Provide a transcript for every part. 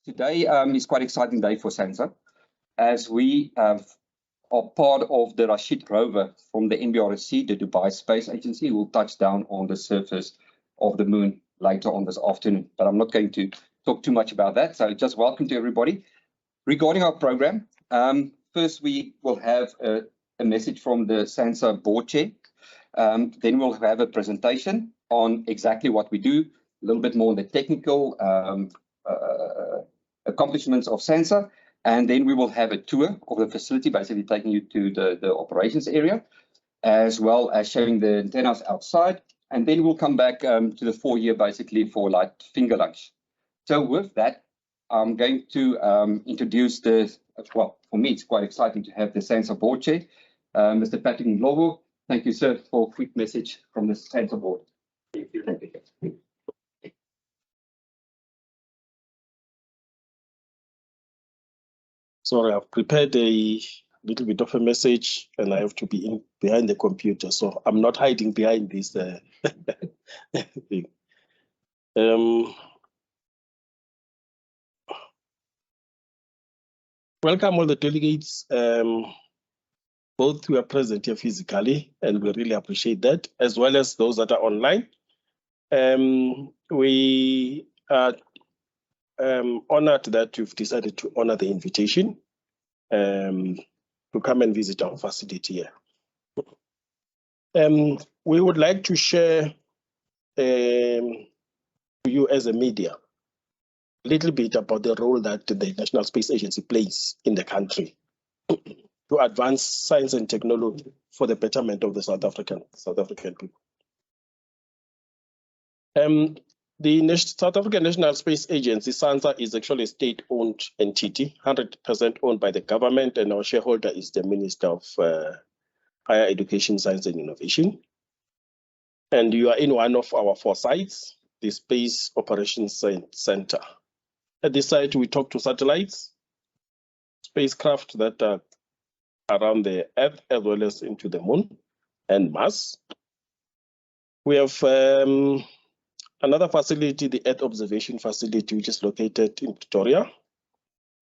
Today is quite an exciting day for SANSA, as we are part of the Rashid Rover from the NBRC, the Dubai Space Agency, who will touch down on the surface of the moon later on this afternoon. But I'm not going to talk too much about that. So just welcome to everybody. Regarding our program, first we will have a message from the SANSA board chair. Then we'll have a presentation on exactly what we do, a little bit more on the technical accomplishments of SANSA, and then we will have a tour of the facility, basically taking you to the operations area, as well as showing the antennas outside, and then we'll come back to the foyer basically for like finger lunch. So with that, I'm going to introduce well, for me, it's quite exciting to have the SANSA board chair, Mr. Patrick Ndlovu. Thank you, sir, for a quick message from the SANSA board. Thank you. Thank you. Sorry, I've prepared a little bit of a message and I have to be behind the computer, so I'm not hiding behind this thing. Welcome all the delegates, both who are present here physically, and we really appreciate that, as well as those that are online. We are honored that you've decided to honor the invitation to come and visit our facility here. We would like to share to you as a media a little bit about the role that the National Space Agency plays in the country to advance science and technology for the betterment of the South African people. The South African National Space Agency, SANSA, is actually a state-owned entity, 100% owned by the government, and our shareholder is the Minister of Higher Education, Science and Innovation. And you are in one of our 4 sites, the Space Operations Center. At this site, we talk to satellites, spacecraft that are around the Earth, as well as into the Moon and Mars. We have another facility, the Earth Observation Facility, which is located in Pretoria,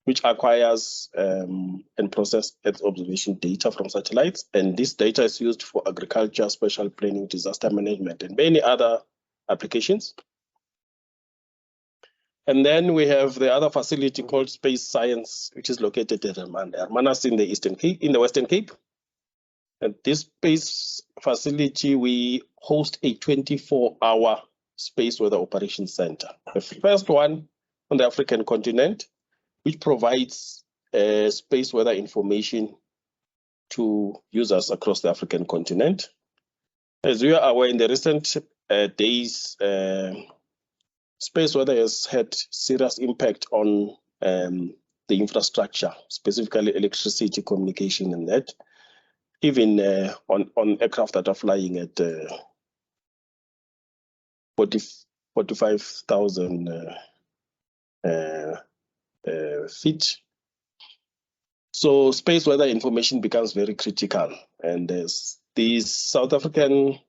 which acquires and processes Earth observation data from satellites. And this data is used for agriculture, spatial planning, disaster management, and many other applications. And then we have the other facility called Space Science, which is located in Hermanus in the Western Cape. At this space facility, we host a 24-hour Space Weather Operations Center, the first one on the African continent, which provides space weather information to users across the African continent. As we are aware, in the recent days, space weather has had serious impact on the infrastructure, specifically electricity, communication, and that, even on aircraft that are flying at 45,000 feet. So space weather information becomes very critical. And the South African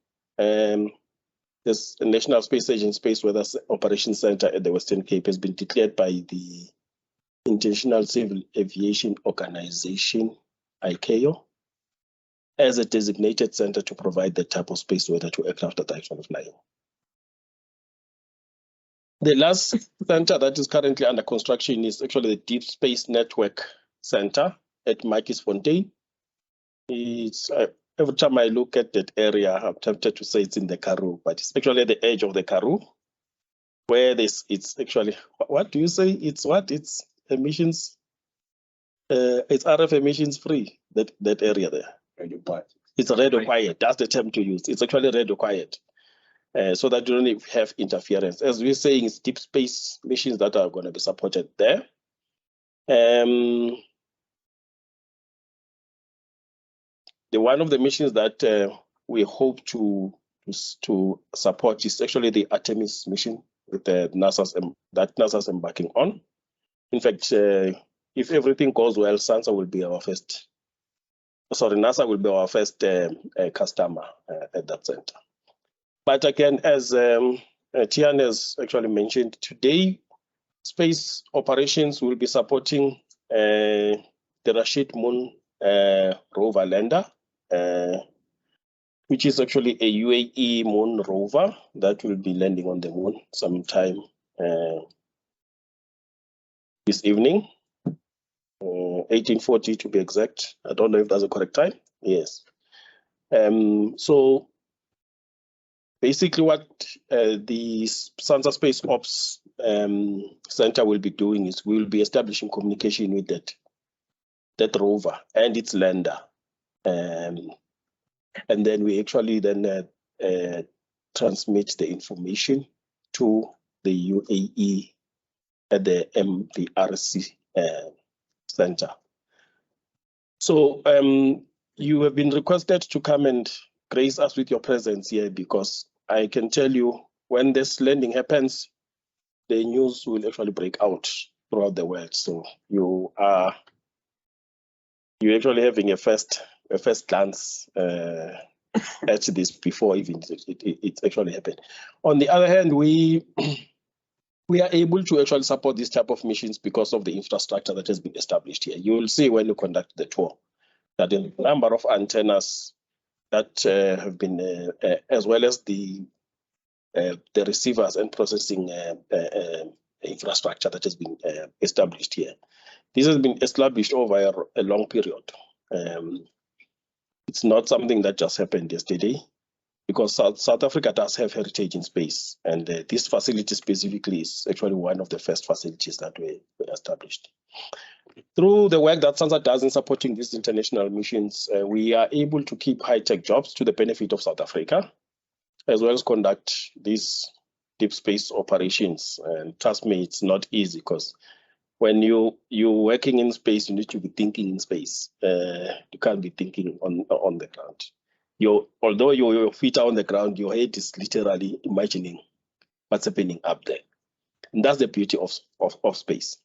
this National Space Agency Space Weather Operations Center at the Western Cape has been declared by the International Civil Aviation Organization, ICAO, as a designated center to provide the type of space weather to aircraft that are actually flying. The last center that is currently under construction is actually the Deep Space Network Center at Matjiesfontein. It's every time I look at that area, I'm tempted to say it's in the Karoo, but it's actually at the edge of the Karoo, where it's actually, what do you say? It's what? It's emissions, it's RF emissions free, that area there. Radio quiet. It's radio quiet, that's the term to use. It's actually radio quiet. So that you don't have interference. As we're saying, it's deep space missions that are going to be supported there. One of the missions that we hope to support is actually the Artemis mission with NASA's embarking on. In fact, if everything goes well, SANSA will be our first. Sorry, NASA will be our first customer at that center. But again, as Tian has actually mentioned, today space operations will be supporting the Rashid Moon rover lander, which is actually a UAE moon rover that will be landing on the moon sometime this evening, 1840 to be exact. I don't know if that's the correct time. Yes. So basically what the SANSA Space Ops Center will be doing is we will be establishing communication with that rover and its lander. And then we actually then transmit the information to the UAE at the MVRC center. So you have been requested to come and grace us with your presence here, because I can tell you when this landing happens, the news will actually break out throughout the world. So you're actually having a first glance at this before even it actually happened. On the other hand, we are able to actually support this type of missions because of the infrastructure that has been established here. You will see when you conduct the tour that the number of antennas that have been, as well as the receivers and processing infrastructure that has been established here. This has been established over a long period. It's not something that just happened yesterday, because South Africa does have heritage in space, and this facility specifically is actually one of the first facilities that were established. Through the work that SANSA does in supporting these international missions, we are able to keep high-tech jobs to the benefit of South Africa, as well as conduct these deep space operations. And trust me, it's not easy, because when you're working in space, you need to be thinking in space. You can't be thinking on the ground. Although your feet are on the ground, your head is literally imagining what's happening up there. And that's the beauty of space.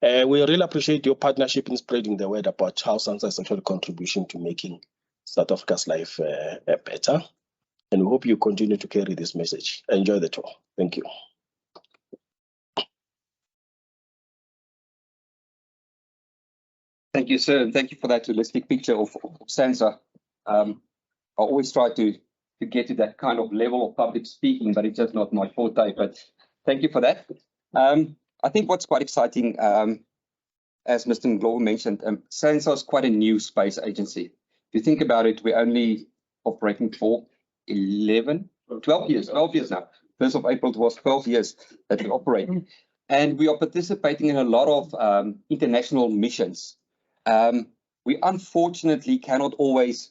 We really appreciate your partnership in spreading the word about how SANSA is actually contributing to making South Africa's life better. And we hope you continue to carry this message. Enjoy the tour. Thank you. Thank you, sir, and thank you for that holistic picture of SANSA. I always try to get to that kind of level of public speaking, but it's just not my forte. But thank you for that. I think what's quite exciting, as Mr. Nglobo mentioned, SANSA is quite a new space agency. If you think about it, we're only operating for 12 years now. 1st of April, it was 12 years that we operate. And we are participating in a lot of international missions. We unfortunately cannot always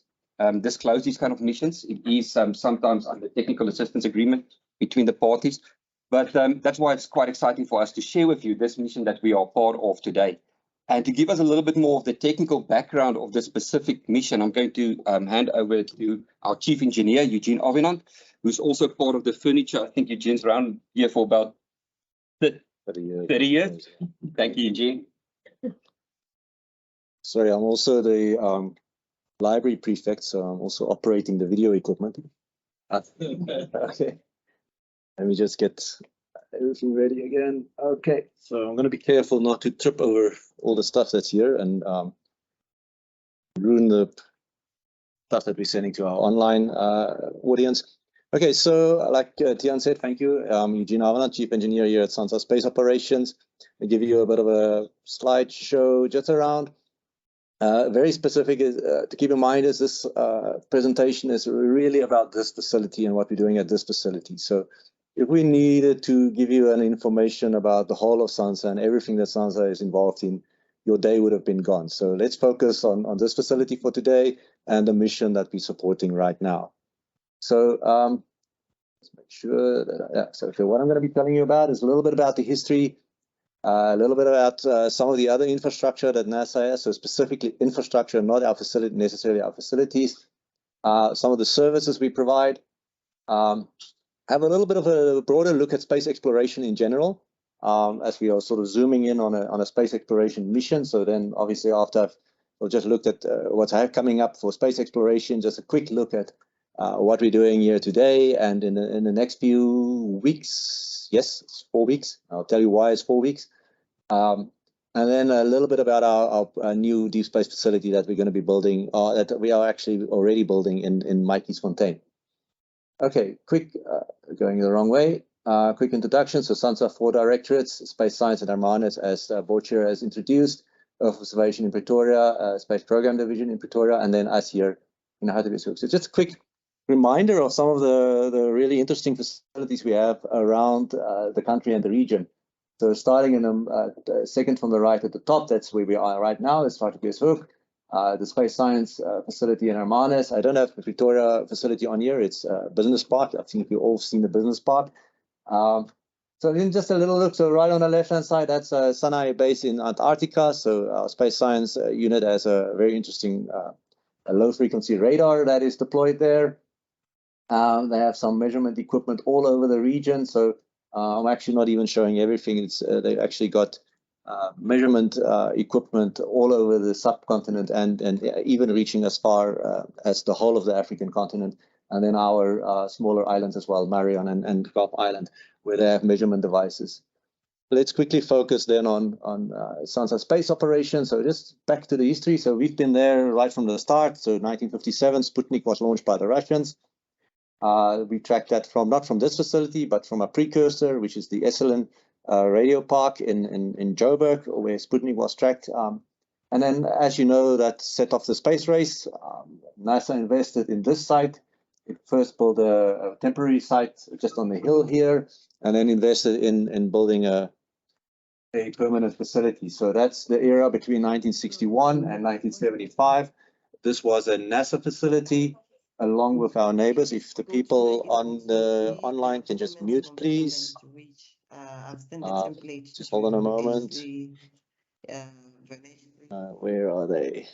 disclose these kind of missions. It is sometimes under technical assistance agreement between the parties, but that's why it's quite exciting for us to share with you this mission that we are part of today. And to give us a little bit more of the technical background of this specific mission, I'm going to hand over to our Chief Engineer, Eugene Avenant, who's also part of the furniture. I think Eugene's around here for about 30 years. Thank you, Eugene. Sorry, I'm also the library prefect, so I'm also operating the video equipment. Okay. Let me just get everything ready again. Okay, so I'm going to be careful not to trip over all the stuff that's here and ruin the stuff that we're sending to our online audience. Okay, so like Tian said, thank you. Eugene Avenant, Chief Engineer here at SANSA Space Operations. I'll give you a bit of a slideshow just around. Very specific to keep in mind is this presentation is really about this facility and what we're doing at this facility. So if we needed to give you an information about the whole of SANSA and everything that SANSA is involved in, your day would have been gone. So let's focus on this facility for today and the mission that we're supporting right now. So let's make sure that, so what I'm going to be telling you about is a little bit about the history, a little bit about some of the other infrastructure that NASA has, so specifically infrastructure, not our facility, necessarily our facilities, some of the services we provide, have a little bit of a broader look at space exploration in general, as we are sort of zooming in on a space exploration mission. So then obviously after we've just looked at what's coming up for space exploration, just a quick look at what we're doing here today and in the next few weeks, yes, it's 4 weeks. I'll tell you why it's 4 weeks. And then a little bit about our new deep space facility that we're going to be building, that we are actually already building in Matjiesfontein. Okay, quick, going the wrong way. Quick introduction. So SANSA 4 directorates, Space Science and Armanis, as Board Chair has introduced, Earth Observation in Pretoria, Space Program Division in Pretoria, and then us here in Artemis. So just a quick reminder of some of the really interesting facilities we have around the country and the region. So starting in the second from the right at the top, that's where we are right now. It's Matjiesfontein, the Space Science facility in Armanis. I don't have the Pretoria facility on here. It's Business Park. I think you've all seen the Business Park. So then just a little look. So right on the left-hand side, that's Sana'i base in Antarctica. So our Space Science unit has a very interesting low-frequency radar that is deployed there. They have some measurement equipment all over the region. So I'm actually not even showing everything. They've actually got measurement equipment all over the subcontinent and even reaching as far as the whole of the African continent, and then our smaller islands as well, Marion and Gulf Island, where they have measurement devices. Let's quickly focus then on SANSA space operations. So just back to the history. So we've been there right from the start. So 1957, Sputnik was launched by the Russians. We tracked that not from this facility, but from a precursor, which is the Esalen radio park in Joburg, where Sputnik was tracked. And then, as you know, that set off the space race. NASA invested in this site. It first built a temporary site just on the hill here, and then invested in building a permanent facility. So that's the era between 1961 and 1975. This was a NASA facility, along with our neighbors. If the people on the online can just mute, please. Just hold on a moment. Where are they?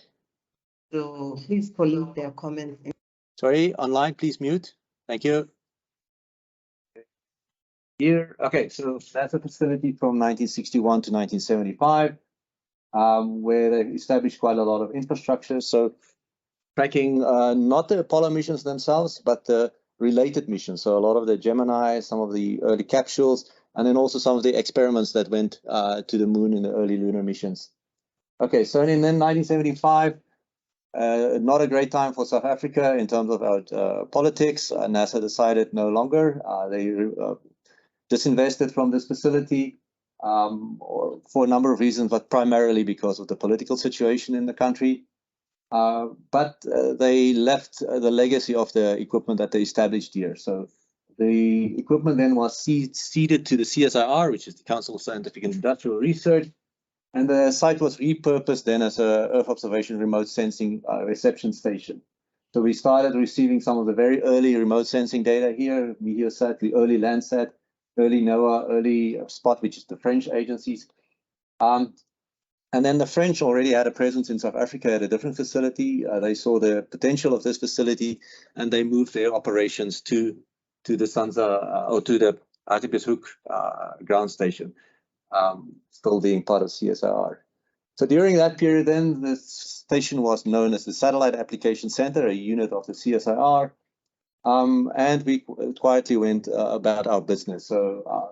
So please collect their comments. Sorry, online, please mute. Thank you. Here, okay, so that's a facility from 1961 to 1975, where they established quite a lot of infrastructure. So tracking not the Apollo missions themselves, but the related missions. So a lot of the Gemini, some of the early capsules, and then also some of the experiments that went to the moon in the early lunar missions. Okay, so in then 1975, not a great time for South Africa in terms of our politics. NASA decided no longer. They disinvested from this facility for a number of reasons, but primarily because of the political situation in the country. But they left the legacy of the equipment that they established here. So the equipment then was ceded to the CSIR, which is the Council of Scientific and Industrial Research, and the site was repurposed then as a Earth observation remote sensing reception station. So we started receiving some of the very early remote sensing data here, Meteosat, the early Landsat, early NOAA, early Spot, which is the French agencies. And then the French already had a presence in South Africa at a different facility. They saw the potential of this facility, and they moved their operations to the SANSA or to the Artemis ground station, still being part of CSIR. So during that period, then the station was known as the Satellite Application Center, a unit of the CSIR, and we quietly went about our business. So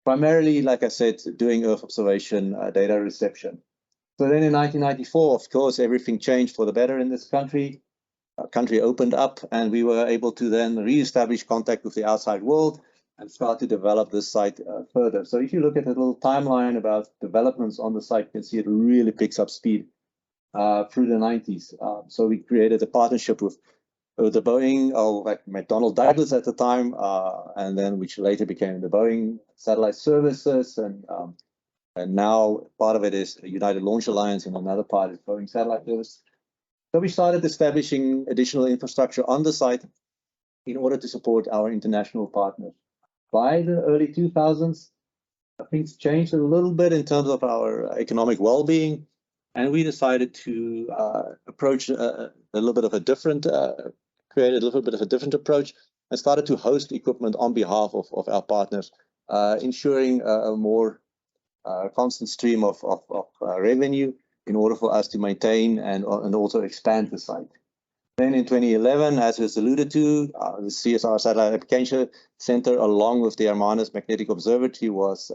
primarily, like I said, doing Earth observation, data reception. So then in 1994, of course, everything changed for the better in this country. Our country opened up, and we were able to then re-establish contact with the outside world and start to develop this site further. So if you look at the little timeline about developments on the site, you can see it really picks up speed through the 90s. So we created a partnership with the Boeing, like McDonnell Douglas at the time, and then which later became the Boeing Satellite Services, and now part of it is United Launch Alliance, and another part is Boeing Satellite Services. So we started establishing additional infrastructure on the site in order to support our international partners. By the early 2000s, things changed a little bit in terms of our economic well-being, and we decided to approach a little bit of a different, created a little bit of a different approach, and started to host equipment on behalf of our partners, ensuring a more constant stream of revenue in order for us to maintain and also expand the site. Then in 2011, as was alluded to, the CSR Satellite Application Center, along with the Artemis Magnetic Observatory, was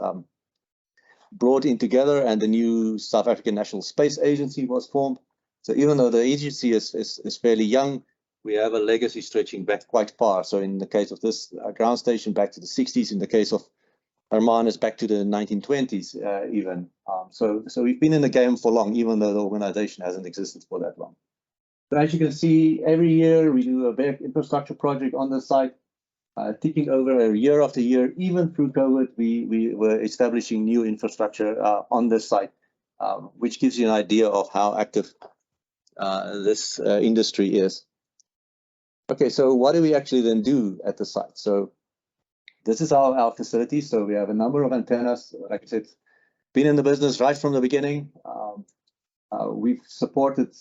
brought in together, and the new South African National Space Agency was formed. So even though the agency is fairly young, we have a legacy stretching back quite far. So in the case of this ground station, back to the 60s. In the case of Artemis, back to the 1920s even. So we've been in the game for long, even though the organization hasn't existed for that long. So as you can see, every year we do a big infrastructure project on the site, ticking over year after year. Even through COVID, we were establishing new infrastructure on this site, which gives you an idea of how active this industry is. Okay, so what do we actually then do at the site? So this is our facility. So we have a number of antennas. Like I said, been in the business right from the beginning. We've supported,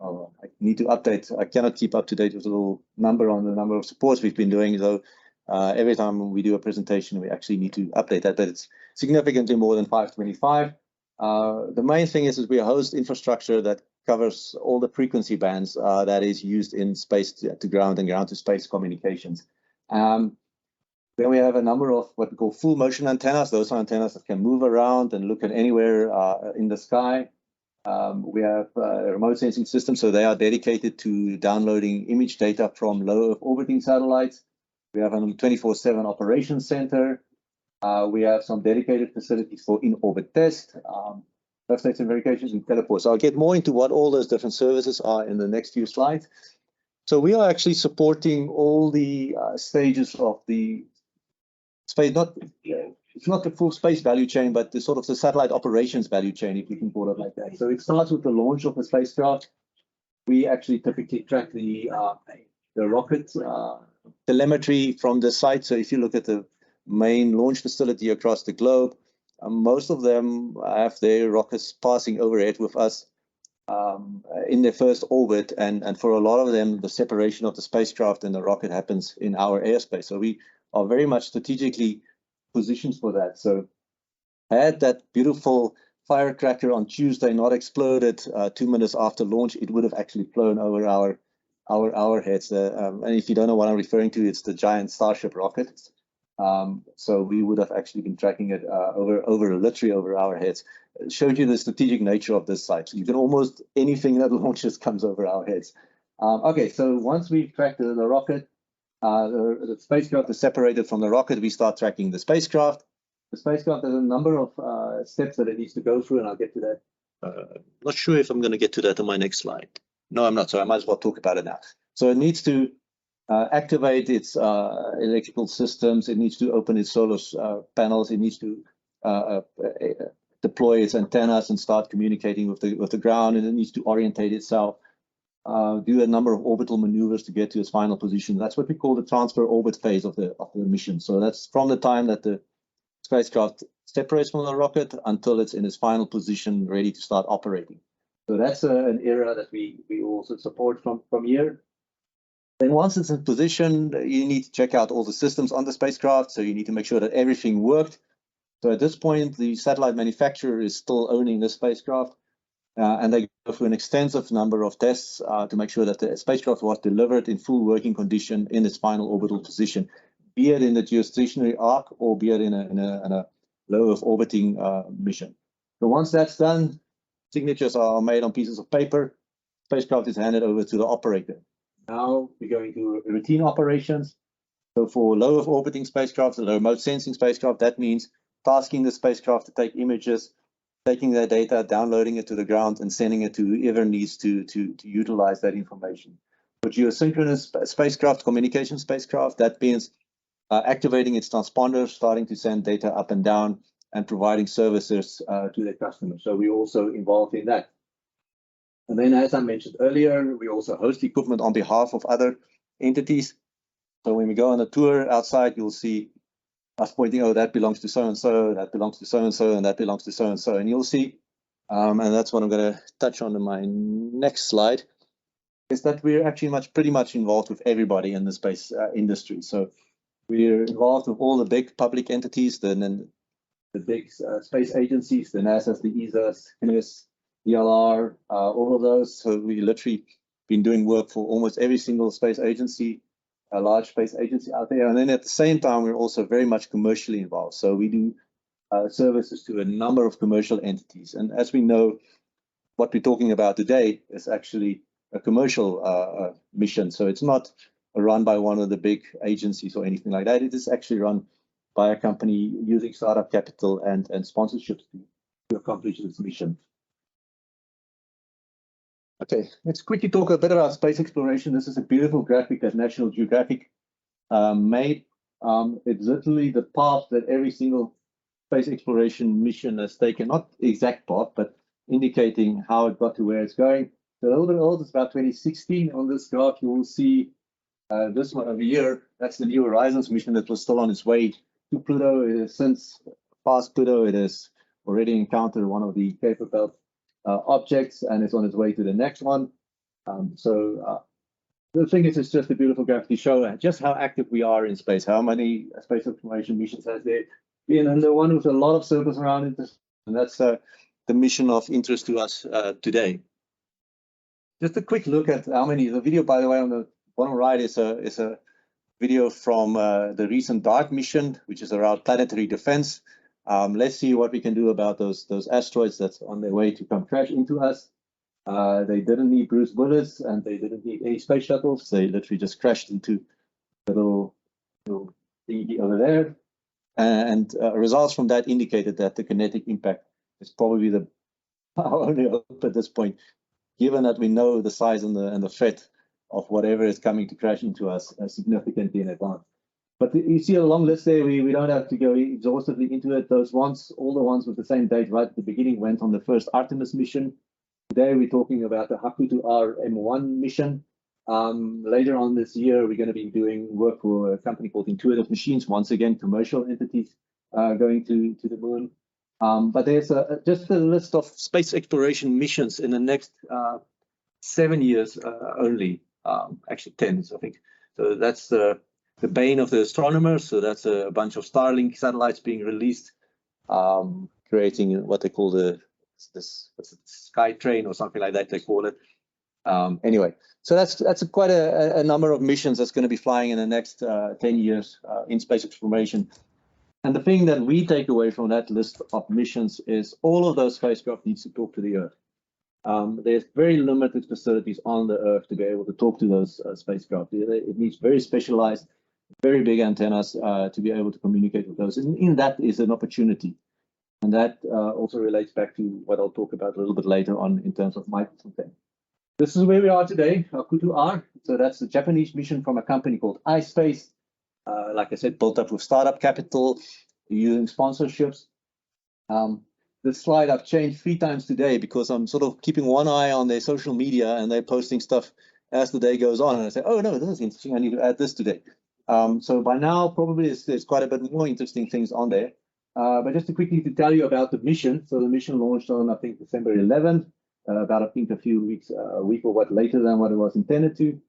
I need to update. I cannot keep up to date with the little number on the number of supports we've been doing, though. Every time we do a presentation, we actually need to update that, but it's significantly more than 525. The main thing is we host infrastructure that covers all the frequency bands that is used in space to ground and ground to space communications. Then we have a number of what we call full motion antennas. Those are antennas that can move around and look at anywhere in the sky. We have remote sensing systems, so they are dedicated to downloading image data from low Earth orbiting satellites. We have a 24/7 operations center. We have some dedicated facilities for in-orbit test, Earth station verifications, and teleports. So I'll get more into what all those different services are in the next few slides. So we are actually supporting all the stages of the space, it's not the full space value chain, but the sort of the satellite operations value chain, if you can call it like that. So it starts with the launch of the spacecraft. We actually typically track the rocket telemetry from the site. So if you look at the main launch facility across the globe, most of them have their rockets passing overhead with us in their first orbit. And for a lot of them, the separation of the spacecraft and the rocket happens in our airspace. So we are very much strategically positioned for that. So had that beautiful firecracker on Tuesday not exploded 2 minutes after launch, it would have actually flown over our heads. And if you don't know what I'm referring to, it's the giant Starship rocket. So we would have actually been tracking it literally over our heads. It showed you the strategic nature of this site. So you can almost anything that launches comes over our heads. Okay, so once we've tracked the rocket, the spacecraft is separated from the rocket, we start tracking the spacecraft. The spacecraft has a number of steps that it needs to go through, and I'll get to that. Not sure if I'm going to get to that on my next slide. No, I'm not, so I might as well talk about it now. So it needs to activate its electrical systems, it needs to open its solar panels, it needs to deploy its antennas and start communicating with the ground, and it needs to orientate itself. Do a number of orbital maneuvers to get to its final position. That's what we call the transfer orbit phase of the mission. So that's from the time that the spacecraft separates from the rocket until it's in its final position, ready to start operating. So that's an era that we also support from here. Then once it's in position, you need to check out all the systems on the spacecraft. So you need to make sure that everything worked. So at this point, the satellite manufacturer is still owning the spacecraft. And they go through an extensive number of tests to make sure that the spacecraft was delivered in full working condition in its final orbital position, be it in the geostationary arc or be it in a low Earth orbiting mission. So once that's done, signatures are made on pieces of paper, spacecraft is handed over to the operator. Now we're going to routine operations. So for low Earth orbiting spacecraft, the remote sensing spacecraft, that means tasking the spacecraft to take images, taking that data, downloading it to the ground, and sending it to whoever needs to utilize that information. For geosynchronous spacecraft, communication spacecraft, that means activating its transponders, starting to send data up and down, and providing services to their customers. So we're also involved in that. And then, as I mentioned earlier, we also host equipment on behalf of other entities. So when we go on a tour outside, you'll see us pointing, oh, that belongs to so-and-so, that belongs to so-and-so, and that belongs to so-and-so. And you'll see, and that's what I'm going to touch on in my next slide, is that we're actually pretty much involved with everybody in the space industry. So we're involved with all the big public entities, the big space agencies, the NASA's, the ESA's, NIS, DLR, all of those. So we literally been doing work for almost every single space agency, a large space agency out there. And then at the same time, we're also very much commercially involved. So we do services to a number of commercial entities. And as we know, what we're talking about today is actually a commercial mission. So it's not run by one of the big agencies or anything like that. It is actually run by a company using startup capital and sponsorships to accomplish its mission. Okay, let's quickly talk a bit about space exploration. This is a beautiful graphic that National Geographic made. It's literally the path that every single space exploration mission has taken, not the exact path, but indicating how it got to where it's going. So a little bit old, it's about 2016. On this graph, you will see this one over here. That's the New Horizons mission that was still on its way to Pluto. It has since passed Pluto. It has already encountered one of the Kuiper Belt objects, and it's on its way to the next one. The thing is, it's just a beautiful graph to show just how active we are in space, how many space exploration missions has there been, and the one with a lot of surface around it, and that's the mission of interest to us today. Just a quick look at how many. The video, by the way, on the bottom right is a video from the recent DART mission, which is around planetary defense. Let's see what we can do about those asteroids that's on their way to come crash into us. They didn't need Bruce Willis, and they didn't need any space shuttles. They literally just crashed into the little thingy over there. And results from that indicated that the kinetic impact is probably our only hope at this point, given that we know the size and the threat of whatever is coming to crash into us significantly in advance. But you see a long list there. We don't have to go exhaustively into it. Those ones, all the ones with the same date right at the beginning, went on the first Artemis mission. Today we're talking about the Hakuro-R mission. Later on this year, we're going to be doing work for a company called Intuitive Machines. Once again, commercial entities going to the moon. But there's just a list of space exploration missions in the next 7 years only. Actually 10, I think. So that's the bane of the astronomers. So that's a bunch of Starlink satellites being released, creating what they call the sky train or something like that they call it. Anyway, so that's quite a number of missions that's going to be flying in the next 10 years in space exploration. And the thing that we take away from that list of missions is all of those spacecraft needs to talk to the Earth. There's very limited facilities on the Earth to be able to talk to those spacecraft. It needs very specialized, very big antennas to be able to communicate with those. And in that is an opportunity. And that also relates back to what I'll talk about a little bit later on in terms of Matjiesfontein. This is where we are today, Hakuro-R. So that's the Japanese mission from a company called iSpace. Like I said, built up with startup capital, using sponsorships. This slide I've changed 3 times today because I'm sort of keeping one eye on their social media, and they're posting stuff as the day goes on. And I say, oh no, this is interesting. I need to add this today. So by now, probably there's quite a bit more interesting things on there. But just to quickly to tell you about the mission. So the mission launched on, I think, December 11th, about, I think, a week or what later than what it was intended to.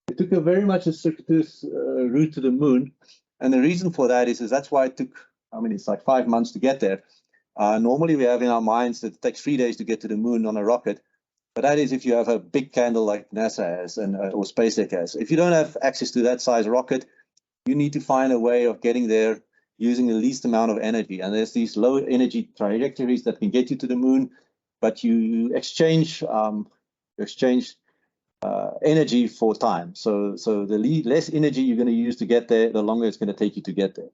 It took a very much a circuitous route to the moon. And the reason for that is that's why it took, I mean, it's like 5 months to get there. Normally we have in our minds that it takes 3 days to get to the moon on a rocket. But that is if you have a big candle like NASA has or SpaceX has. If you don't have access to that size rocket, you need to find a way of getting there using the least amount of energy. And there's these low energy trajectories that can get you to the moon, but you exchange energy for time. So the less energy you're going to use to get there, the longer it's going to take you to get there.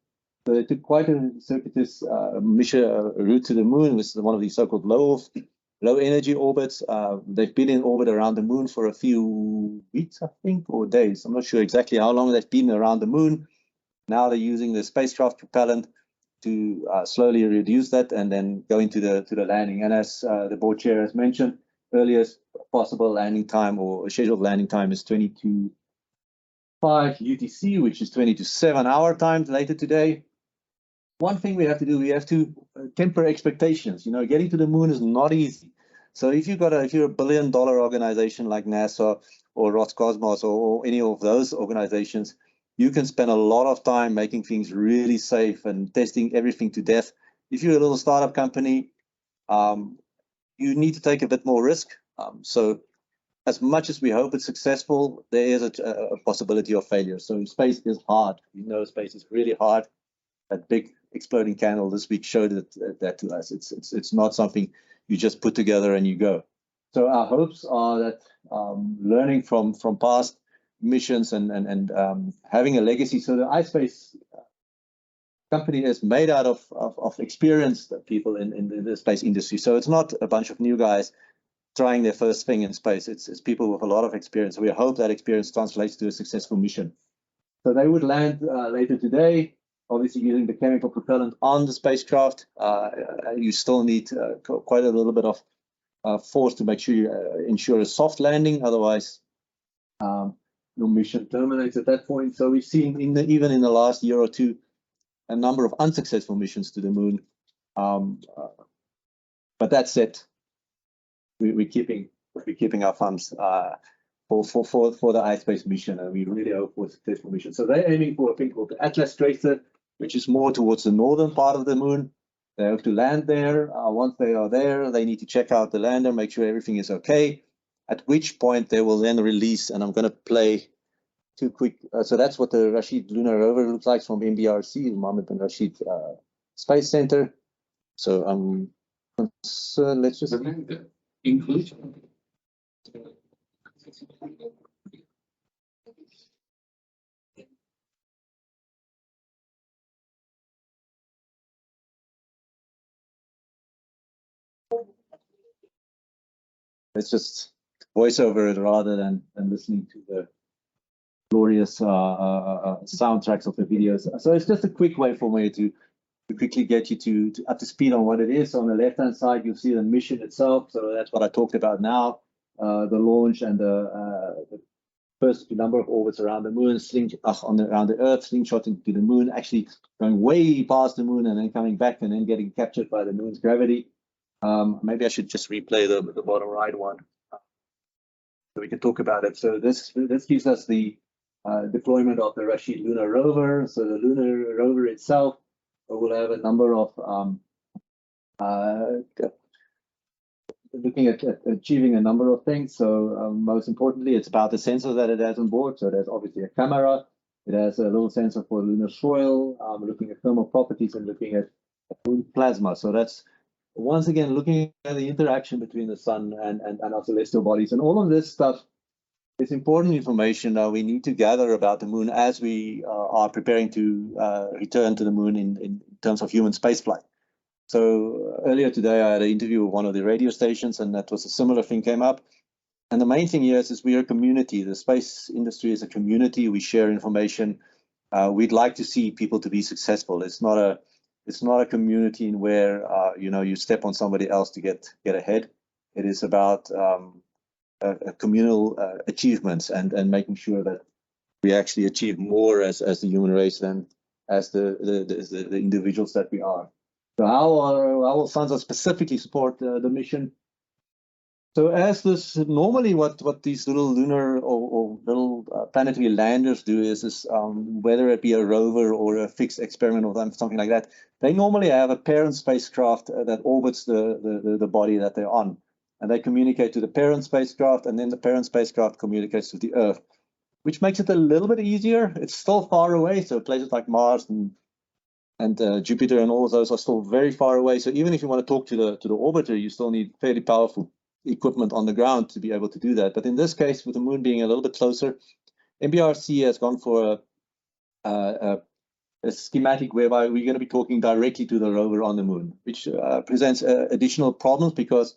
So it took quite a circuitous mission route to the moon with one of these so-called low energy orbits. They've been in orbit around the moon for a few weeks, I think, or days. I'm not sure exactly how long they've been around the moon. Now they're using the spacecraft propellant to slowly reduce that and then go into the landing. And as the board chair has mentioned, earliest possible landing time or scheduled landing time is 20 to 5 UTC, which is 20 to 7 hour time later today. One thing we have to do, we have to temper expectations. You know, getting to the moon is not easy. So if you're a $1 billion organization like NASA or Roscosmos or any of those organizations, you can spend a lot of time making things really safe and testing everything to death. If you're a little startup company, you need to take a bit more risk. So as much as we hope it's successful, there is a possibility of failure. So space is hard. You know, space is really hard. That big exploding candle this week showed that to us. It's not something you just put together and you go. So our hopes are that learning from past missions and having a legacy. So the iSpace company is made out of experienced people in the space industry. So it's not a bunch of new guys trying their first thing in space. It's people with a lot of experience. We hope that experience translates to a successful mission. So they would land later today, obviously using the chemical propellant on the spacecraft. You still need quite a little bit of force to make sure you ensure a soft landing. Otherwise, your mission terminates at that point. So we've seen even in the last year or two, a number of unsuccessful missions to the moon. But that said, we're keeping our thumbs for the iSpace mission, and we really hope for a successful mission. So they're aiming for a thing called the Atlas tracer, which is more towards the northern part of the moon. They have to land there. Once they are there, they need to check out the lander, make sure everything is okay, at which point they will then release, and I'm going to play two quick. So that's what the Rashid Lunar Rover looks like from MBRC, Mohammed and Rashid Space Center. So I'm concerned, let's just include. Let's just voice over it rather than listening to the glorious soundtracks of the videos. So it's just a quick way for me to quickly get you to up to speed on what it is. So on the left-hand side, you'll see the mission itself. So that's what I talked about now, the launch and the first number of orbits around the moon, around the Earth, slingshotting to the moon, actually going way past the moon and then coming back and then getting captured by the moon's gravity. Maybe I should just replay the bottom right one so we can talk about it. So this gives us the deployment of the Rashid Lunar Rover. So the Lunar Rover itself will have a number of looking at achieving a number of things. So most importantly, it's about the sensor that it has on board. So there's obviously a camera. It has a little sensor for lunar soil, looking at thermal properties and looking at moon plasma. So that's once again looking at the interaction between the sun and our celestial bodies. And all of this stuff is important information we need to gather about the moon as we are preparing to return to the moon in terms of human spaceflight. So earlier today, I had an interview with one of the radio stations, and that was a similar thing came up. And the main thing here is we are a community. The space industry is a community. We share information. We'd like to see people to be successful. It's not a community in where you step on somebody else to get ahead. It is about communal achievements and making sure that we actually achieve more as the human race than as the individuals that we are. So how will SANSA specifically support the mission? So as this normally what these little lunar or little planetary landers do is whether it be a rover or a fixed experiment or something like that, they normally have a parent spacecraft that orbits the body that they're on. And they communicate to the parent spacecraft, and then the parent spacecraft communicates with the Earth, which makes it a little bit easier. It's still far away, so places like Mars and Jupiter and all of those are still very far away. So even if you want to talk to the orbiter, you still need fairly powerful equipment on the ground to be able to do that. But in this case, with the moon being a little bit closer, MBRC has gone for a schematic whereby we're going to be talking directly to the rover on the moon, which presents additional problems because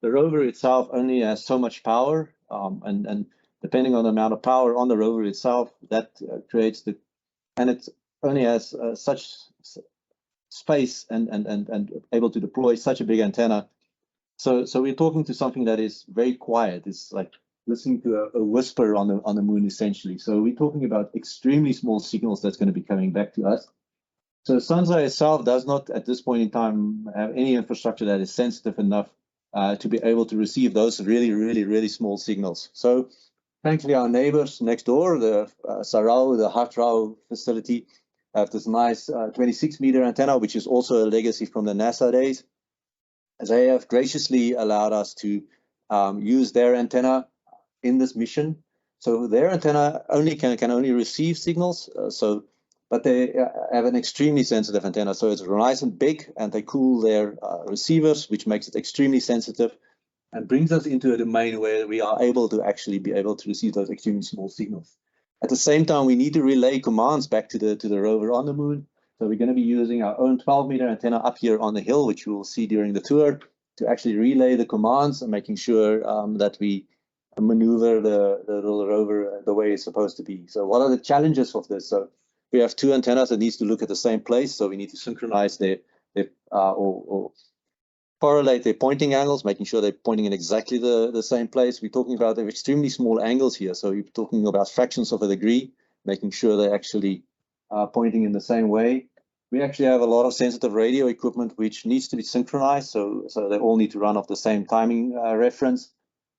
the rover itself only has so much power, and depending on the amount of power on the rover itself, that creates and it only has such space and able to deploy such a big antenna. So we're talking to something that is very quiet. It's like listening to a whisper on the moon, essentially. So we're talking about extremely small signals that's going to be coming back to us. So SANSA itself does not, at this point in time, have any infrastructure that is sensitive enough to be able to receive those really small signals. So thankfully, our neighbors next door, the Sarau, the Hakuro-R facility, have this nice 26-meter antenna, which is also a legacy from the NASA days. They have graciously allowed us to use their antenna. in this mission. So their antenna only can only receive signals. But they have an extremely sensitive antenna. So it's nice and big, and they cool their receivers, which makes it extremely sensitive and brings us into a domain where we are able to actually be able to receive those extremely small signals. At the same time, we need to relay commands back to the rover on the moon. So we're going to be using our own 12-meter antenna up here on the hill, which you will see during the tour, to actually relay the commands and making sure that we maneuver the little rover the way it's supposed to be. So what are the challenges of this? So we have two antennas that needs to look at the same place. So we need to synchronize or correlate their pointing angles, making sure they're pointing in exactly the same place. We're talking about the extremely small angles here. So you're talking about fractions of a degree, making sure they're actually pointing in the same way. We actually have a lot of sensitive radio equipment which needs to be synchronized. So they all need to run off the same timing reference.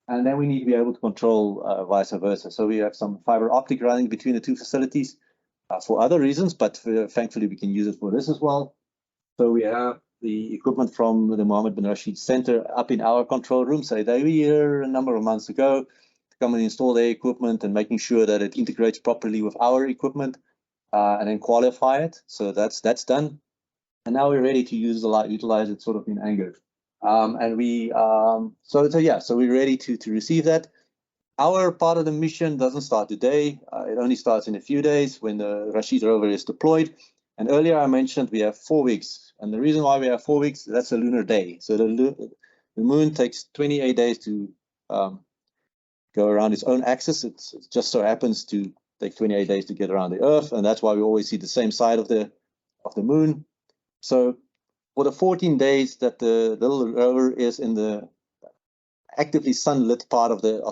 And then we need to be able to control vice versa. So we have some fiber optic running between the two facilities for other reasons, but thankfully we can use it for this as well. So we have the equipment from the Mohammed bin Rashid Center up in our control room. So they were here a number of months ago to come and install their equipment and making sure that it integrates properly with our equipment and then qualify it. So that's done. And now we're ready to utilize it sort of in anger. So we're ready to receive that. Our part of the mission doesn't start today. It only starts in a few days when the Rashid Rover is deployed. And earlier I mentioned we have 4 weeks. And the reason why we have 4 weeks, that's a lunar day. So the moon takes 28 days to go around its own axis. It just so happens to take 28 days to get around the Earth. And that's why we always see the same side of the moon. So for the 14 days that the little rover is in the actively sunlit part of the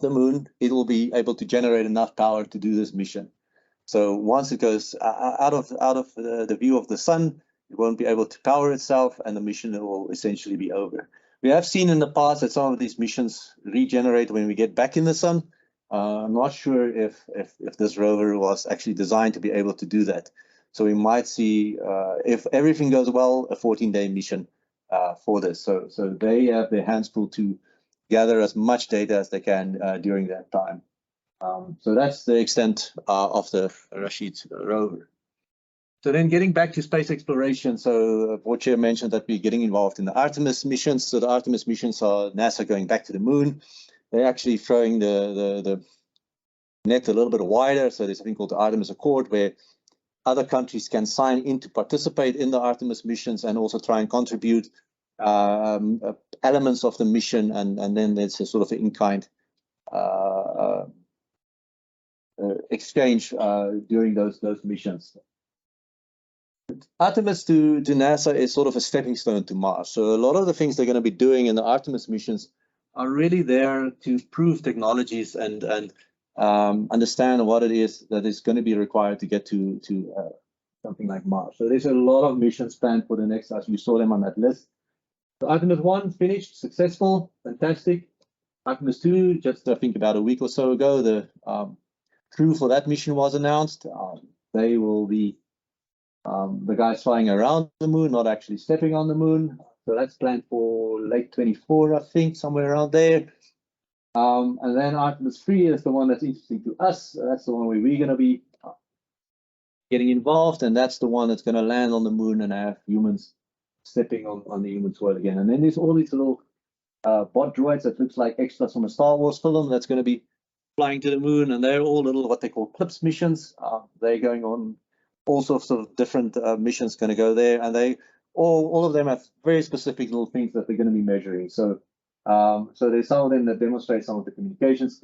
moon, it will be able to generate enough power to do this mission. So once it goes out of the view of the sun, it won't be able to power itself, and the mission will essentially be over. We have seen in the past that some of these missions regenerate when we get back in the sun. I'm not sure if this rover was actually designed to be able to do that. So we might see, if everything goes well, a 14-day mission for this. So they have their hands full to gather as much data as they can during that time. So that's the extent of the Rashid Rover. So then getting back to space exploration, so Matjie mentioned that we're getting involved in the Artemis missions. So the Artemis missions are NASA going back to the moon. They're actually throwing the net a little bit wider. So there's something called the Artemis Accord, where other countries can sign in to participate in the Artemis missions and also try and contribute elements of the mission, and then there's a sort of an in-kind exchange during those missions. Artemis to NASA is sort of a stepping stone to Mars. So a lot of the things they're going to be doing in the Artemis missions are really there to prove technologies and understand what it is that is going to be required to get to something like Mars. So there's a lot of missions planned for the next, as you saw them on that list. So Artemis 1 finished, successful, fantastic. Artemis 2, just I think about a week or so ago, the crew for that mission was announced. They will be the guys flying around the moon, not actually stepping on the moon. So that's planned for late 24, I think, somewhere around there. And then Artemis 3 is the one that's interesting to us. That's the one where we're going to be getting involved, and that's the one that's going to land on the moon and have humans stepping on the human soil again. And then there's all these little bot droids that looks like extras from a Star Wars film that's going to be flying to the moon, and they're all little what they call CLIPS missions. They're going on all sorts of different missions going to go there, and they all of them have very specific little things that they're going to be measuring. So there's some of them that demonstrate some of the communications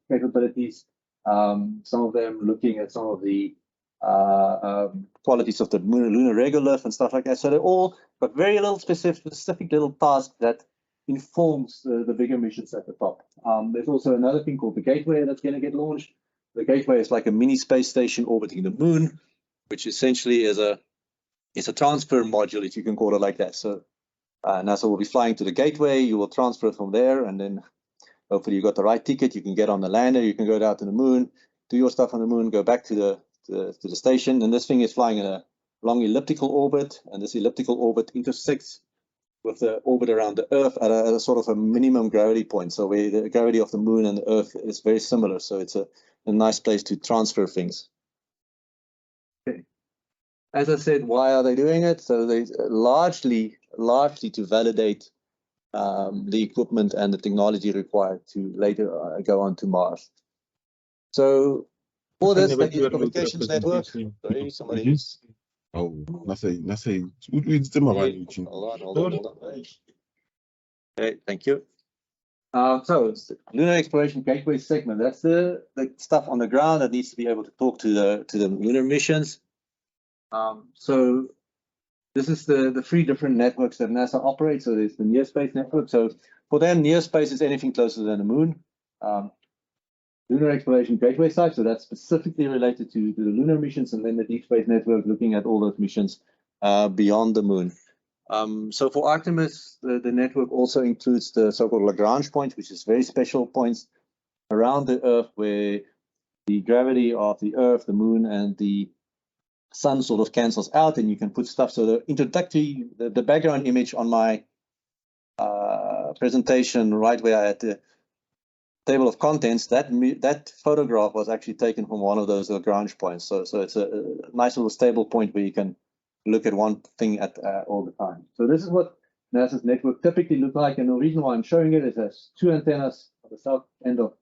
capabilities, some of them looking at some of the qualities of the lunar regolith and stuff like that. So they're all got very little specific little tasks that informs the bigger missions at the top. There's also another thing called the Gateway that's going to get launched. The Gateway is like a mini space station orbiting the moon, which essentially is a transfer module, if you can call it like that. So NASA will be flying to the Gateway. You will transfer from there, and then hopefully you got the right ticket. You can get on the lander. You can go down to the moon, do your stuff on the moon, go back to the station. And this thing is flying in a long elliptical orbit, and this elliptical orbit intersects with the orbit around the Earth at a sort of a minimum gravity point. So where the gravity of the Moon and the Earth is very similar. So it's a nice place to transfer things. Okay. As I said, why are they doing it? So they largely to validate the equipment and the technology required to later go on to Mars. So for this, they need a communications network. Sorry, somebody. Oh, nothing. Hold on. Okay, thank you. So it's the Lunar Exploration Gateway segment. That's the stuff on the ground that needs to be able to talk to the lunar missions. So this is the three different networks that NASA operates. So there's the near space network. So for them, near space is anything closer than the Moon. Lunar Exploration Gateway site, so that's specifically related to the lunar missions, and then the Deep Space Network looking at all those missions beyond the Moon. So for Artemis, the network also includes the so-called Lagrange points, which is very special points around the Earth where the gravity of the Earth, the Moon, and the Sun sort of cancels out, and you can put stuff. So the introductory, the background image on my presentation, right where I had the table of contents, that photograph was actually taken from one of those Lagrange points. So it's a nice little stable point where you can look at one thing at all the time. So this is what NASA's network typically look like, and the reason why I'm showing it is there's two antennas at the south end of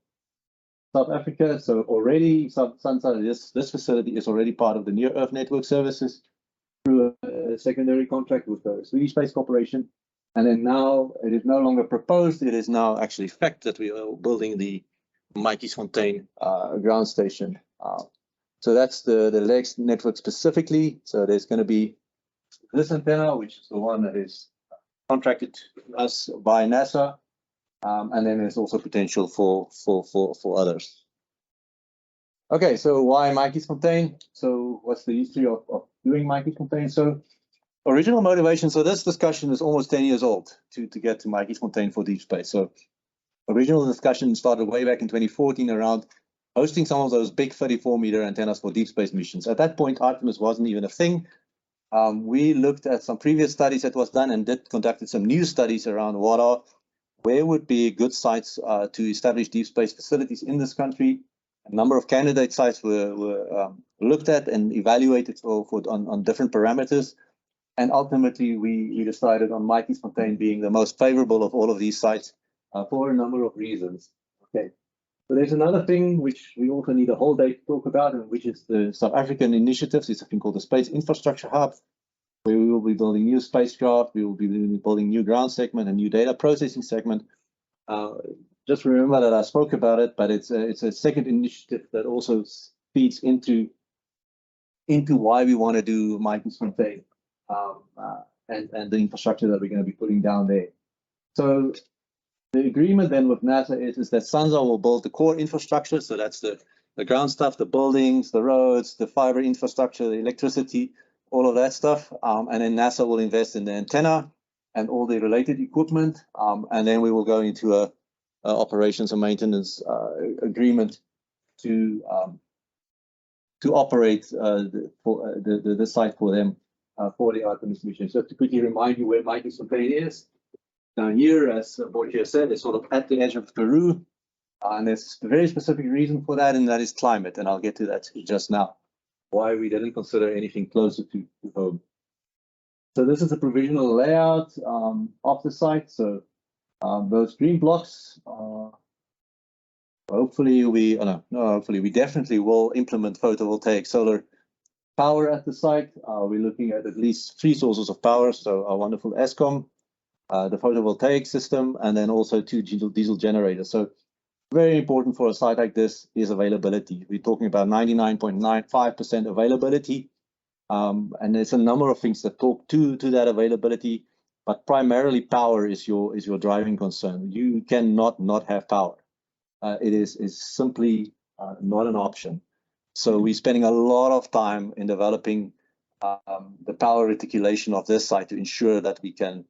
South Africa. So already SANSA, this facility is already part of the Near Earth Network Services through a secondary contract with the Swedish Space Corporation. And then now it is no longer proposed, it is now actually fact that we are building the Matjiesfontein ground station. So that's the LEGS network specifically. So there's going to be this antenna, which is the one that is contracted to us by NASA. And then there's also potential for others. Okay, so why Matjiesfontein? So what's the history of doing Matjiesfontein? So original motivation, so this discussion is almost 10 years old to get to Matjiesfontein for deep space. So original discussion started way back in 2014 around hosting some of those big 34-meter antennas for deep space missions. At that point, Artemis wasn't even a thing. We looked at some previous studies that was done and conducted some new studies around where would be good sites to establish deep space facilities in this country. A number of candidate sites were looked at and evaluated on different parameters. And ultimately, we decided on Matjiesfontein being the most favorable of all of these sites for a number of reasons. Okay, so there's another thing which we also need a whole day to talk about, and which is the South African initiatives. It's a thing called the Space Infrastructure Hub, where we will be building new spacecraft, we will be building new ground segment, a new data processing segment. Just remember that I spoke about it, but it's a second initiative that also feeds into why we want to do Matjiesfontein. And the infrastructure that we're going to be putting down there. So the agreement then with NASA is that SANSA will build the core infrastructure. So that's the ground stuff, the buildings, the roads, the fiber infrastructure, the electricity, all of that stuff. And then NASA will invest in the antenna and all the related equipment. And then we will go into a operations and maintenance agreement to operate the site for them. For the Artemis mission. So to quickly remind you where Matjiesfontein is, down here, as Borja said, it's sort of at the edge of Peru, and there's a very specific reason for that, and that is climate, and I'll get to that just now, why we didn't consider anything closer to home. So this is a provisional layout of the site. So those green blocks, hopefully we definitely will implement photovoltaic solar power at the site. We're looking at least 3 sources of power. So our wonderful ESCOM, the photovoltaic system, and then also 2 diesel generators. So very important for a site like this is availability. We're talking about 99.95% availability. And there's a number of things that talk to that availability, but primarily power is your driving concern. You cannot not have power. It is simply not an option. So we're spending a lot of time in developing the power reticulation of this site to ensure that we can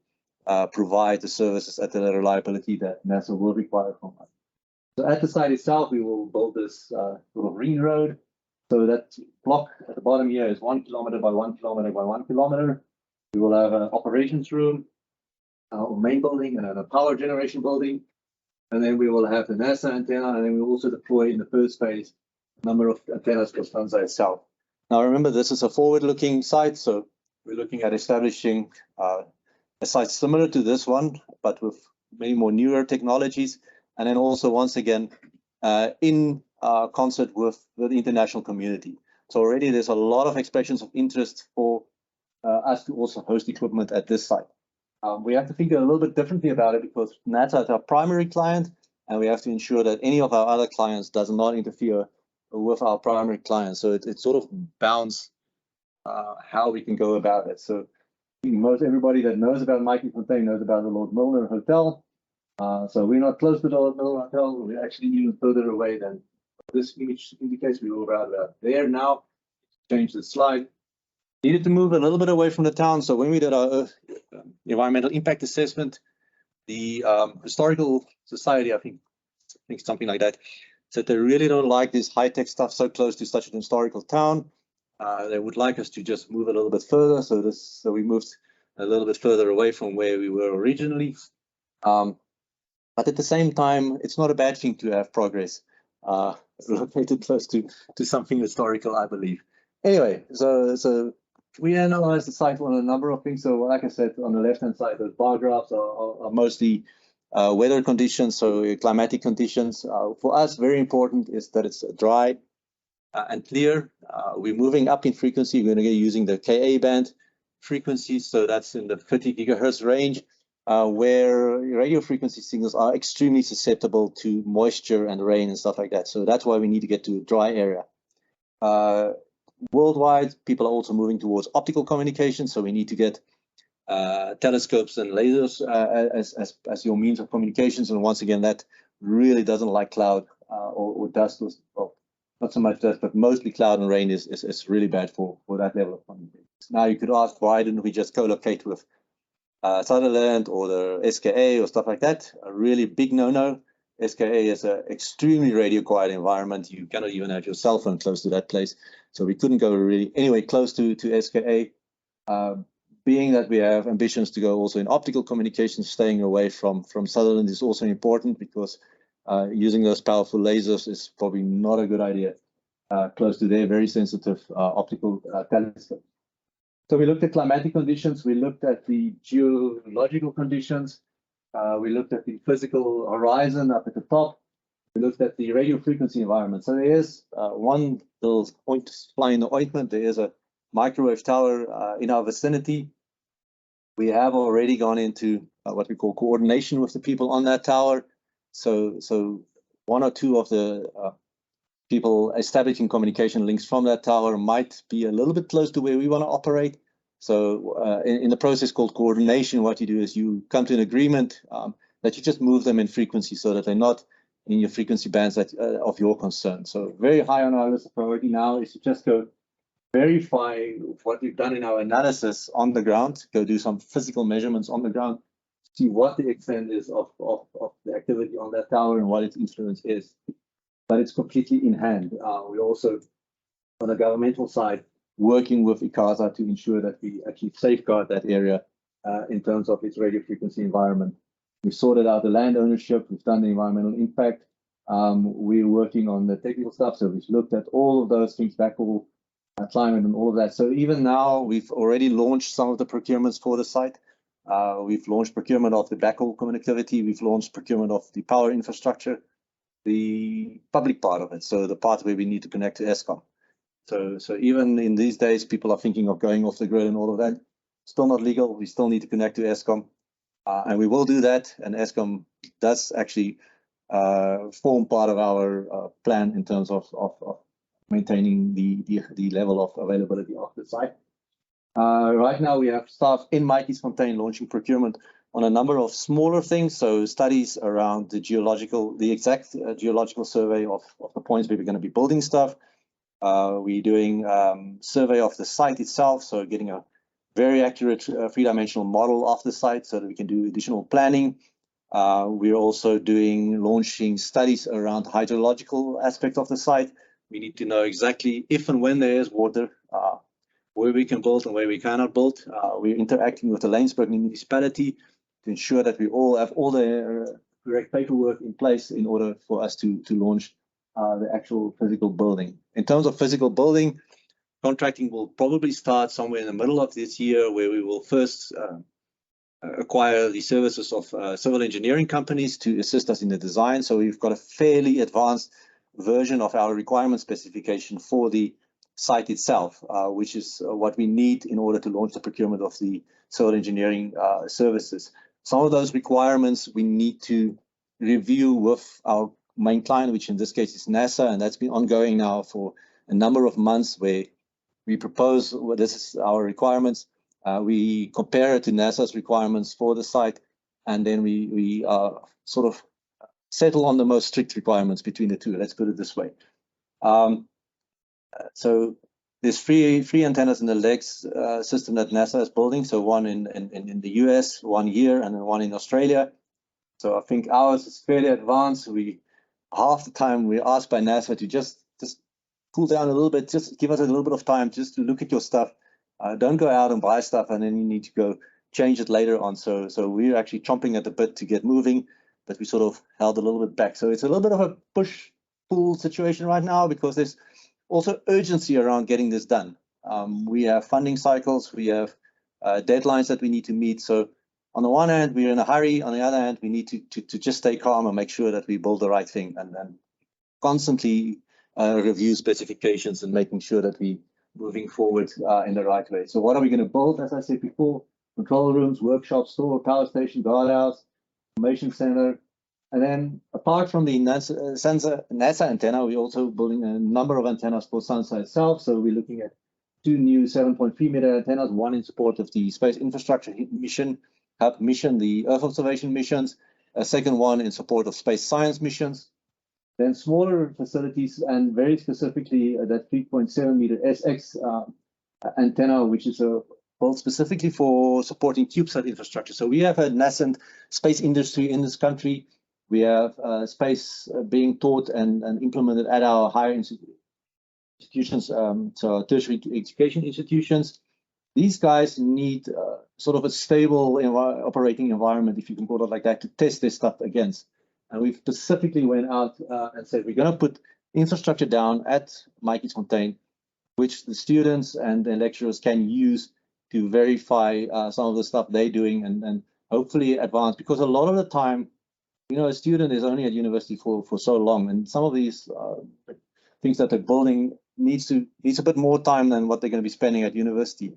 provide the services at the reliability that NASA will require from us. So at the site itself, we will build this sort of ring road. So that block at the bottom here is 1 kilometer by 1 kilometer by 1 kilometer. We will have an operations room. our main building and a power generation building. And then we will have the NASA antenna, and then we will also deploy in the first phase a number of antennas for SANSA itself. Now, remember, this is a forward-looking site, so we're looking at establishing a site similar to this one, but with many more newer technologies, and then also, once again, in concert with the international community. So already there's a lot of expressions of interest for us to also host equipment at this site. We have to think a little bit differently about it because NASA is our primary client, and we have to ensure that any of our other clients does not interfere with our primary client. So it sort of bounds how we can go about it. So most everybody that knows about Matjiesfontein knows about the Lord Milner Hotel. So we're not close to the Lord Milner Hotel. We're actually even further away than this image indicates. We were around about there now. Change the slide. Needed to move a little bit away from the town. So when we did our environmental impact assessment, the Historical Society, I think something like that, said they really don't like this high-tech stuff so close to such an historical town. They would like us to just move a little bit further. So we moved a little bit further away from where we were originally. But at the same time, it's not a bad thing to have progress located close to something historical, I believe. Anyway, so we analyzed the site on a number of things. So like I said, on the left-hand side, the bar graphs are mostly weather conditions, so climatic conditions. For us, very important is that it's dry and clear. We're moving up in frequency. We're going to be using the Ka band frequency, so that's in the 50 gigahertz range, where radio frequency signals are extremely susceptible to moisture and rain and stuff like that. So that's why we need to get to a dry area. Worldwide, people are also moving towards optical communication, so we need to get telescopes and lasers as your means of communications. And once again, that really doesn't like cloud or dust. Well, not so much dust, but mostly cloud and rain is really bad for that level of communication. Now you could ask, why didn't we just co-locate with Sutherland or the SKA or stuff like that? A really big no-no. SKA is an extremely radio quiet environment. You cannot even have your cell phone close to that place. So we couldn't go really anyway close to SKA. Being that we have ambitions to go also in optical communications, staying away from Sutherland is also important because using those powerful lasers is probably not a good idea close to their very sensitive optical telescope. So we looked at climatic conditions, we looked at the geological conditions, we looked at the physical horizon up at the top, we looked at the radio frequency environment. So there is one little point fly in the ointment. There is a microwave tower in our vicinity. We have already gone into what we call coordination with the people on that tower. So one or two of the people establishing communication links from that tower might be a little bit close to where we want to operate. So in the process called coordination, what you do is you come to an agreement that you just move them in frequency so that they're not in your frequency bands that, of your concern. So very high on our list of priority now is to just go verify what we've done in our analysis on the ground, go do some physical measurements on the ground, see what the extent is of the activity on that tower and what its influence is. But it's completely in hand. We're also, on the governmental side, working with ICASA to ensure that we actually safeguard that area in terms of its radio frequency environment. We've sorted out the land ownership, we've done the environmental impact, we're working on the technical stuff, so we've looked at all of those things, backhaul, climate and all of that. So even now, we've already launched some of the procurements for the site. We've launched procurement of the backhaul connectivity, we've launched procurement of the power infrastructure, the public part of it, so the part where we need to connect to Eskom. So even in these days, people are thinking of going off the grid and all of that. Still not legal, we still need to connect to Eskom. And we will do that, and Eskom does actually form part of our plan in terms of maintaining the level of availability of the site. Right now, we have staff in Matjiesfontein launching procurement on a number of smaller things, so studies around the exact geological survey of the points where we're going to be building stuff. We're doing survey of the site itself, so getting a very accurate three-dimensional model of the site so that we can do additional planning. We're also launching studies around the hydrological aspect of the site. We need to know exactly if and when there is water, where we can build and where we cannot build. We're interacting with the Laingsburg municipality ensure that we all have all the correct paperwork in place in order for us to launch the actual physical building. In terms of physical building, contracting will probably start somewhere in the middle of this year, where we will first acquire the services of civil engineering companies to assist us in the design. So we've got a fairly advanced version of our requirement specification for the site itself, which is what we need in order to launch the procurement of the civil engineering services. Some of those requirements we need to review with our main client, which in this case is NASA, and that's been ongoing now for a number of months, where we propose, well, this is our requirements, we compare it to NASA's requirements for the site, and then we sort of settle on the most strict requirements between the two. Let's put it this way. So there's three antennas in the legs system that NASA is building. So one in the US, one here, and then one in Australia. So I think ours is fairly advanced. Half the time we're asked by NASA to just cool down a little bit, just give us a little bit of time just to look at your stuff. Don't go out and buy stuff and then you need to go change it later on. So we're actually chomping at the bit to get moving, but we sort of held a little bit back. So it's a little bit of a push-pull situation right now, because there's also urgency around getting this done. We have funding cycles, we have deadlines that we need to meet. So on the one hand, we're in a hurry. On the other hand, we need to just stay calm and make sure that we build the right thing, and constantly review specifications and making sure that we moving forward in the right way. So what are we going to build? As I said before, control rooms, workshop, store, power station, guardhouse, information center. And then apart from the NASA antenna, we're also building a number of antennas for SANSA itself. So we're looking at 2 new 7.3 meter antennas, one in support of the space infrastructure mission, HUB mission, the Earth observation missions, a second one in support of space science missions. Then smaller facilities, and very specifically that 3.7 meter SX antenna, which is built specifically for supporting CubeSat infrastructure. So we have a nascent space industry in this country. We have space being taught and implemented at our higher institutions, so our tertiary education institutions. These guys need sort of a stable operating environment, if you can call it like that, to test their stuff against. And we specifically went out and said, we're going to put infrastructure down at Matjiesfontein, which the students and the lecturers can use to verify some of the stuff they're doing and hopefully advance. Because a lot of the time, you know, a student is only at university for so long, and some of these things that they're building needs a bit more time than what they're going to be spending at university.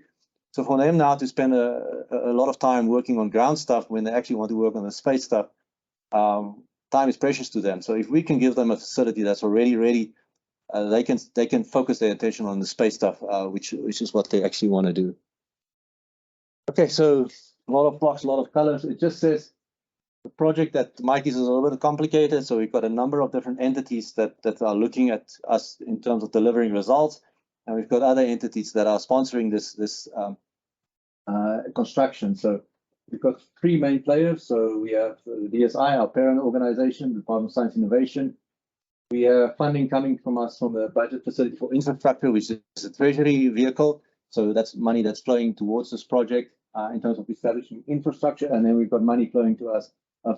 So for them now to spend a lot of time working on ground stuff when they actually want to work on the space stuff, time is precious to them. So if we can give them a facility that's already ready, they can focus their attention on the space stuff, which is what they actually want to do. Okay, so a lot of blocks, a lot of colors. It just says the project at Matjies is a little bit complicated. So we've got a number of different entities that are looking at us in terms of delivering results, and we've got other entities that are sponsoring this construction. So we've got 3 main players. So we have the DSI, our parent organization, Department of Science and Innovation. We have funding coming from us from the budget facility for infrastructure, which is a treasury vehicle. So that's money that's flowing towards this project in terms of establishing infrastructure. And then we've got money flowing to us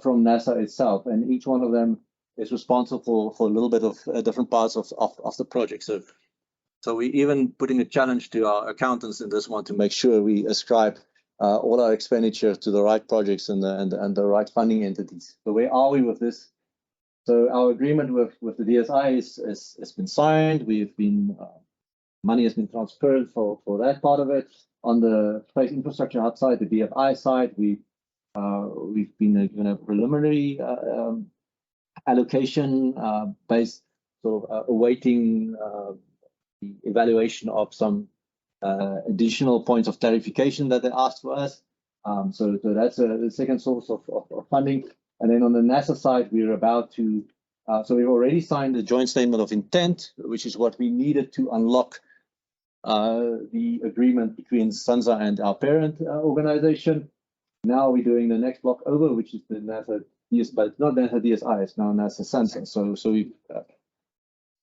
from NASA itself. And each one of them is responsible for a little bit of different parts of the project. So we're even putting a challenge to our accountants in this one to make sure we ascribe all our expenditure to the right projects and the right funding entities. So where are we with this? So our agreement with the DSI has been signed. We've been money has been transferred for that part of it. On the space infrastructure outside the DFI side, we've been given a preliminary allocation based, sort of awaiting the evaluation of some additional points of clarification that they asked for us. So that's the second source of funding. And then on the NASA side, we're about to, so we've already signed the joint statement of intent, which is what we needed to unlock the agreement between SANSA and our parent organization. Now we're doing the next block over, which is the NASA DS, but it's not NASA DSI, it's now NASA SANSA. So we've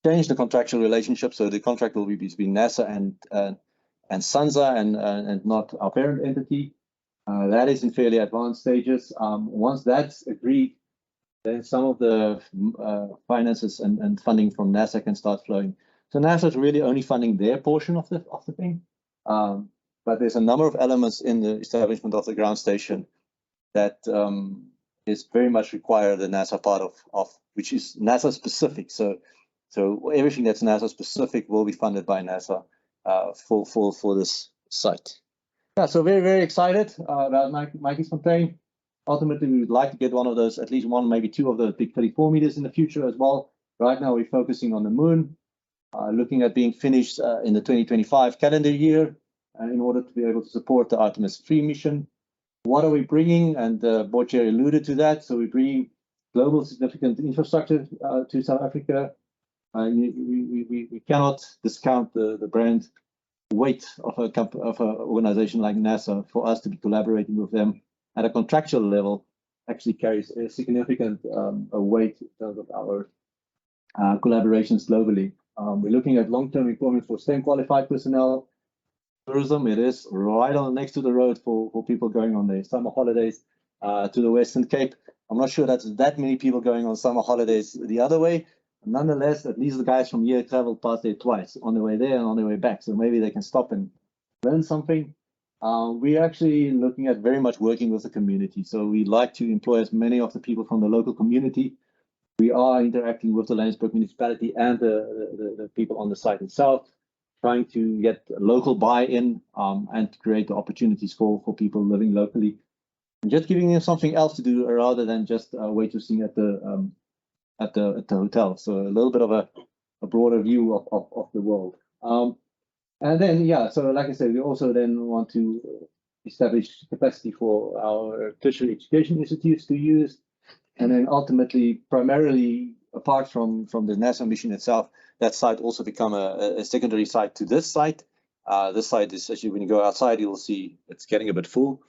changed the contractual relationship. So the contract will be between NASA and SANSA and not our parent entity. That is in fairly advanced stages. Once that's agreed, then some of the finances and funding from NASA can start flowing. So NASA is really only funding their portion of the thing. But there's a number of elements in the establishment of the ground station that is very much require the NASA part of which is NASA specific. So everything that's NASA specific will be funded by NASA for this site. Yeah, so very, very excited about Matjiesfontein. Ultimately, we would like to get one of those, at least one, maybe two of those big 34 meters in the future as well. Right now, we're focusing on the moon, looking at being finished in the 2025 calendar year in order to be able to support the Artemis 3 mission. What are we bringing? And Boche alluded to that. So we're bringing global significant infrastructure to South Africa. We cannot discount the brand weight of an organization like NASA. For us to be collaborating with them at a contractual level actually carries a significant weight in terms of our collaborations globally. We're looking at long-term employment for STEM qualified personnel. Tourism, it is right on next to the road for people going on their summer holidays to the Western Cape. I'm not sure that's that many people going on summer holidays the other way. Nonetheless, at least the guys from here traveled past there twice, on the way there and on the way back. So maybe they can stop and learn something. We're actually looking at very much working with the community. So we like to employ as many of the people from the local community. We are interacting with the Lensburg municipality and the people on the site itself, trying to get local buy-in and create the opportunities for people living locally. And just giving them something else to do rather than just waitressing at the hotel. So a little bit of a broader view of the world. And then, yeah, so like I said, we also then want to establish capacity for our tertiary education institutes to use. And then ultimately, primarily, apart from the NASA mission itself, that site also become a secondary site to this site. This site is, actually, when you go outside, you'll see it's getting a bit full.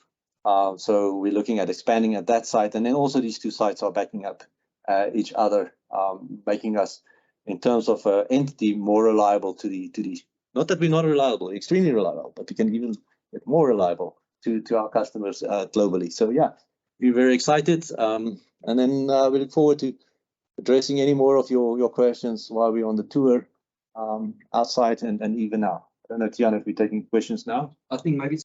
So we're looking at expanding at that site. And then also these two sites are backing up each other, making us, in terms of entity, more reliable to the not that we're not reliable, extremely reliable, but we can even get more reliable to our customers globally. So yeah, we're very excited. And then we look forward to addressing any more of your questions while we're on the tour outside and even now. I don't know, Tiana, if we're taking questions now. I think maybe